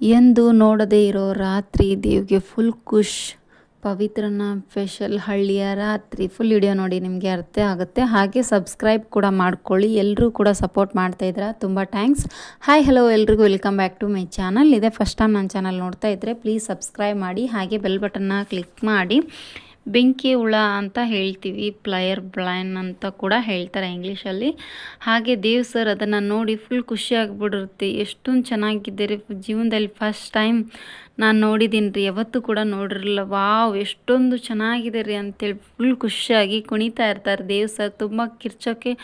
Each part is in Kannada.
ಎಂದು ನೋಡದೇ ಇರೋ ರಾತ್ರಿ ದೇವ್ಗೆ ಫುಲ್ ಖುಷ್. ಪವಿತ್ರನ ಸ್ಪೆಷಲ್ ಹಳ್ಳಿಯ ರಾತ್ರಿ ಫುಲ್ ವಿಡಿಯೋ ನೋಡಿ, ನಿಮಗೆ ಅರ್ಥ ಆಗುತ್ತೆ. ಹಾಗೆ ಸಬ್ಸ್ಕ್ರೈಬ್ ಕೂಡ ಮಾಡ್ಕೊಳ್ಳಿ. ಎಲ್ಲರೂ ಕೂಡ ಸಪೋರ್ಟ್ ಮಾಡ್ತಾಯಿದ್ದೀರಾ, ತುಂಬ ಥ್ಯಾಂಕ್ಸ್. ಹಾಯ್ ಹಲೋ ಎಲ್ರಿಗೂ, welcome back to my channel. ಇದೇ ಫಸ್ಟ್ ಟೈಮ್ ನನ್ನ ಚಾನಲ್ ನೋಡ್ತಾ ಇದ್ದರೆ ಪ್ಲೀಸ್ ಸಬ್ಸ್ಕ್ರೈಬ್ ಮಾಡಿ, ಹಾಗೆ ಬೆಲ್ ಬಟನ್ನ ಕ್ಲಿಕ್ ಮಾಡಿ. ಬೆಂಕಿ ಹುಳ ಅಂತ ಹೇಳ್ತೀವಿ, ಪ್ಲಯರ್ ಬ್ಲೈನ್ ಅಂತ ಕೂಡ ಹೇಳ್ತಾರೆ ಇಂಗ್ಲೀಷಲ್ಲಿ. ಹಾಗೆ ದೇವ್ ಸರ್ ಅದನ್ನು ನೋಡಿ ಫುಲ್ ಖುಷಿಯಾಗಿಬಿಡುತ್ತೆ. ಎಷ್ಟೊಂದು ಚೆನ್ನಾಗಿದೆ ರೀ, ಜೀವನದಲ್ಲಿ ಫಸ್ಟ್ ಟೈಮ್ ನಾನು ನೋಡಿದ್ದೀನಿ ರೀ, ಯಾವತ್ತೂ ಕೂಡ ನೋಡಿರಲಿಲ್ಲ. ವಾವ್ ಎಷ್ಟೊಂದು ಚೆನ್ನಾಗಿದೆ ರೀ ಅಂತೇಳಿ ಫುಲ್ ಖುಷಿಯಾಗಿ ಕುಣಿತಾ ಇರ್ತಾರೆ ದೇವ್ ಸರ್. ತುಂಬ ಕಿರ್ಚೋಕ್ಕೆ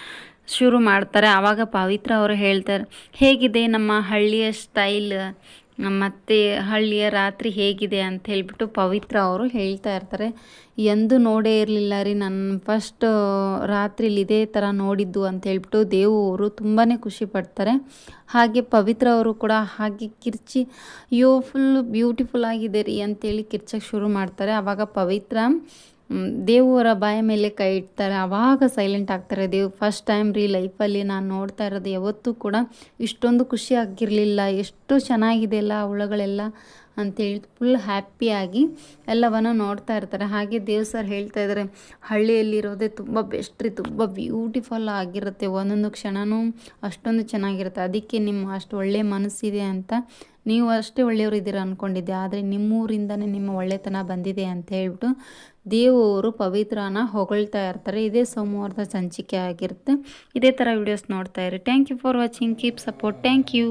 ಶುರು ಮಾಡ್ತಾರೆ. ಆವಾಗ ಪವಿತ್ರ ಅವರು ಹೇಳ್ತಾರೆ, ಹೇಗಿದೆ ನಮ್ಮ ಹಳ್ಳಿಯ ಸ್ಟೈಲ್ ಮತ್ತು ಹಳ್ಳಿಯ ರಾತ್ರಿ ಹೇಗಿದೆ ಅಂತ ಹೇಳಿಬಿಟ್ಟು ಪವಿತ್ರ ಅವರು ಹೇಳ್ತಾ ಇರ್ತಾರೆ. ಎಂದೂ ನೋಡೇ ಇರಲಿಲ್ಲ ರೀ ನಾನು ಫಸ್ಟ್ ರಾತ್ರಿಲಿ ಇದೇ ಥರ ನೋಡಿದ್ದು ಅಂತ ಹೇಳ್ಬಿಟ್ಟು ದೇವು ಅವರು ತುಂಬಾ ಖುಷಿ ಪಡ್ತಾರೆ. ಹಾಗೆ ಪವಿತ್ರ ಅವರು ಕೂಡ ಹಾಗೆ ಕಿರ್ಚಿ, ಅಯ್ಯೋ ಫುಲ್ ಬ್ಯೂಟಿಫುಲ್ ಆಗಿದೆ ರೀ ಅಂತೇಳಿ ಕಿರ್ಚಕ್ಕೆ ಶುರು ಮಾಡ್ತಾರೆ. ಆವಾಗ ಪವಿತ್ರ ದೇವರ ಬಾಯ ಮೇಲೆ ಕೈ ಇಡ್ತಾರೆ. ಆವಾಗ ಸೈಲೆಂಟ್ ಆಗ್ತಾರೆ ದೇವ್. ಫಸ್ಟ್ ಟೈಮ್ ರೀ ಲೈಫಲ್ಲಿ ನಾನು ನೋಡ್ತಾ ಇರೋದು, ಯಾವತ್ತೂ ಕೂಡ ಇಷ್ಟೊಂದು ಖುಷಿ ಆಗಿರಲಿಲ್ಲ. ಎಷ್ಟು ಚೆನ್ನಾಗಿದೆ ಅಲ್ಲ ಹುಳಗಳೆಲ್ಲ ಅಂತೇಳಿ ಫುಲ್ ಹ್ಯಾಪಿಯಾಗಿ ಎಲ್ಲವನ್ನು ನೋಡ್ತಾ ಇರ್ತಾರೆ. ಹಾಗೆ ದೇವ್ ಸರ್ ಹೇಳ್ತಾ ಇದ್ದಾರೆ, ಹಳ್ಳಿಯಲ್ಲಿರೋದೇ ತುಂಬ ಬೆಸ್ಟ್ ರೀ, ತುಂಬ ಬ್ಯೂಟಿಫುಲ್ ಆಗಿರುತ್ತೆ, ಒಂದೊಂದು ಕ್ಷಣವೂ ಅಷ್ಟೊಂದು ಚೆನ್ನಾಗಿರುತ್ತೆ. ಅದಕ್ಕೆ ನಿಮ್ಮ ಅಷ್ಟು ಒಳ್ಳೆಯ ಮನಸ್ಸಿದೆ ಅಂತ ನೀವು ಅಷ್ಟೇ ಒಳ್ಳೆಯವರು ಇದ್ದೀರಾ ಅಂದ್ಕೊಂಡಿದ್ದೆ, ಆದರೆ ನಿಮ್ಮೂರಿಂದನೇ ನಿಮ್ಮ ಒಳ್ಳೆತನ ಬಂದಿದೆ ಅಂತ ಹೇಳ್ಬಿಟ್ಟು ದೇವರು ಪವಿತ್ರನ ಹೊಗಳ್ತಾ ಇರ್ತಾರೆ. ಇದೇ ಸೋಮವಾರದ ಸಂಚಿಕೆ ಆಗಿರುತ್ತೆ. ಇದೇ ಥರ ವೀಡಿಯೋಸ್ ನೋಡ್ತಾ ಇರಿ. Thank you for watching, keep support. Thank you.